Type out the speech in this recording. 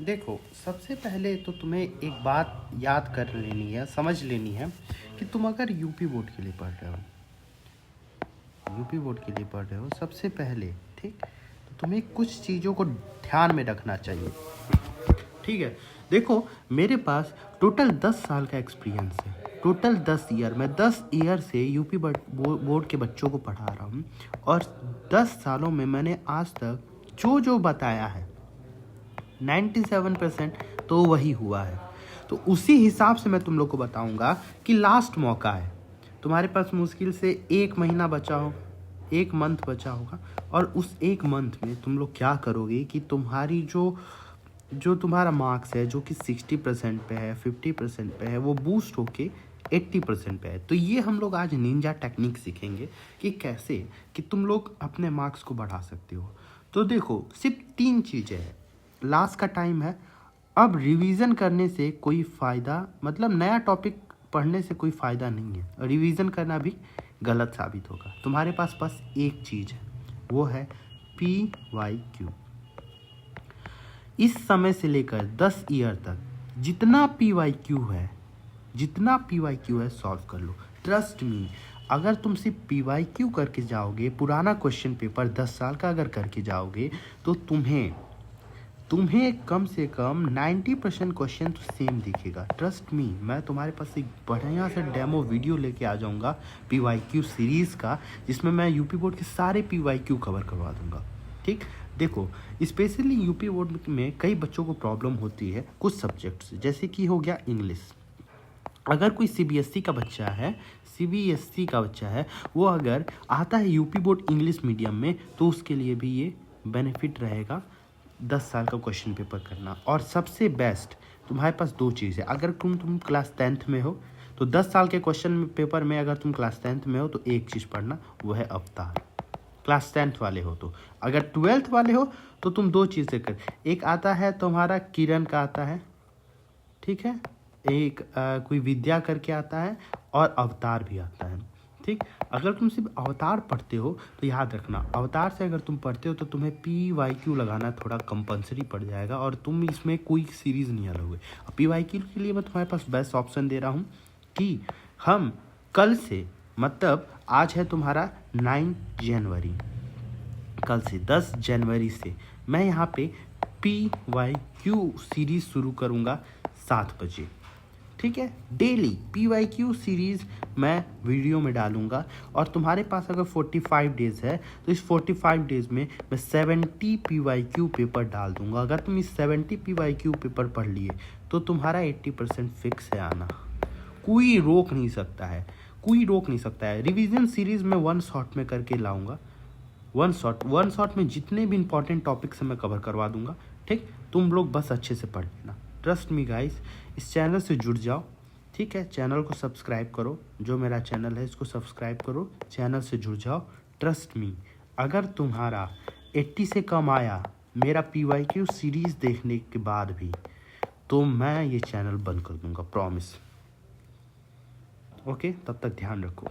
देखो, सबसे पहले तो तुम्हें एक बात याद कर लेनी है, समझ लेनी है कि तुम अगर यूपी बोर्ड के लिए पढ़ रहे हो, यूपी बोर्ड के लिए पढ़ रहे हो सबसे पहले, ठीक, तो तुम्हें कुछ चीज़ों को ध्यान में रखना चाहिए। ठीक है, देखो मेरे पास टोटल 10 साल का एक्सपीरियंस है, टोटल 10 ईयर। मैं 10 ईयर से यूपी बोर्ड के बच्चों को पढ़ा रहा हूँ और 10 सालों में मैंने आज तक जो जो बताया है 97% तो वही हुआ है। तो उसी हिसाब से मैं तुम लोग को बताऊंगा कि लास्ट मौका है, तुम्हारे पास मुश्किल से 1 महीना बचा हो, 1 मंथ बचा होगा, और उस 1 मंथ में तुम लोग क्या करोगे कि तुम्हारी जो तुम्हारा मार्क्स है, जो कि 60% पे है, 50% पे है, वो बूस्ट होके 80% पे है। तो ये हम लोग आज निंजा टेक्निक सीखेंगे कि कैसे कि तुम लोग अपने मार्क्स को बढ़ा सकते हो। तो देखो, सिर्फ 3 चीज़ें हैं, लास्ट का टाइम है। अब रिवीजन करने से कोई फ़ायदा, मतलब नया टॉपिक पढ़ने से कोई फ़ायदा नहीं है, रिवीजन करना भी गलत साबित होगा। तुम्हारे पास बस एक चीज़ है, वो है PYQ। इस समय से लेकर 10 ईयर तक जितना PYQ है सॉल्व कर लो। ट्रस्ट मी, अगर तुम सिर्फ PYQ करके जाओगे, पुराना क्वेश्चन पेपर 10 साल का अगर करके जाओगे, तो तुम्हें कम से कम 90% क्वेश्चन तो सेम दिखेगा। ट्रस्ट मी, मैं तुम्हारे पास एक बढ़िया सा डेमो वीडियो लेके आ जाऊंगा PYQ सीरीज़ का, जिसमें मैं यूपी बोर्ड के सारे PYQ कवर करवा दूंगा। ठीक, देखो स्पेशली यूपी बोर्ड में कई बच्चों को प्रॉब्लम होती है कुछ सब्जेक्ट से, जैसे कि हो गया इंग्लिश। अगर कोई सीबीएसई का बच्चा है, वो अगर आता है यूपी बोर्ड इंग्लिश मीडियम में, तो उसके लिए भी ये बेनिफिट रहेगा 10 साल का क्वेश्चन पेपर करना। और सबसे बेस्ट तुम्हारे पास 2 चीज़ है। अगर तुम क्लास 10th में हो, तो 10 साल के क्वेश्चन पेपर में अगर तुम क्लास 10th में हो तो एक चीज़ पढ़ना, वो है अवतार। क्लास 10th वाले हो तो, अगर 12th वाले हो तो तुम 2 चीज़ें कर, एक आता है तुम्हारा किरण का आता है, ठीक है, एक कोई विद्या करके आता है, और अवतार भी आता है। ठीक, अगर तुम सिर्फ अवतार पढ़ते हो तो याद रखना, अवतार से अगर तुम पढ़ते हो तो तुम्हें PYQ लगाना थोड़ा कंपलसरी पड़ जाएगा, और तुम इसमें कोई सीरीज़ नहीं लोगे। PYQ के लिए मैं तुम्हारे पास बेस्ट ऑप्शन दे रहा हूँ कि हम कल से, मतलब आज है तुम्हारा 9 जनवरी, कल से 10 जनवरी से मैं यहाँ पे PYQ सीरीज़ शुरू करूँगा 7 बजे। ठीक है, डेली PYQ सीरीज़ मैं वीडियो में डालूंगा, और तुम्हारे पास अगर 45 डेज़ है तो इस 45 डेज़ में मैं 70 PYQ पेपर डाल दूंगा। अगर तुम इस 70 PYQ पेपर पढ़ लिए तो तुम्हारा 80% फिक्स है आना, कोई रोक नहीं सकता है। रिवीजन सीरीज़ में 1 शॉट में करके लाऊंगा, 1 शॉट में जितने भी इंपॉर्टेंट टॉपिक्स मैं कवर करवा दूंगा। ठीक, तुम लोग बस अच्छे से पढ़ लेना। ट्रस्ट मी गाइस, इस चैनल से जुड़ जाओ। ठीक है, चैनल को सब्सक्राइब करो, जो मेरा चैनल है इसको सब्सक्राइब करो, चैनल से जुड़ जाओ। ट्रस्ट मी, अगर तुम्हारा 80 से कम आया मेरा PYQ सीरीज़ देखने के बाद भी, तो मैं ये चैनल बंद कर दूंगा, प्रॉमिस। ओके, तब तक ध्यान रखो।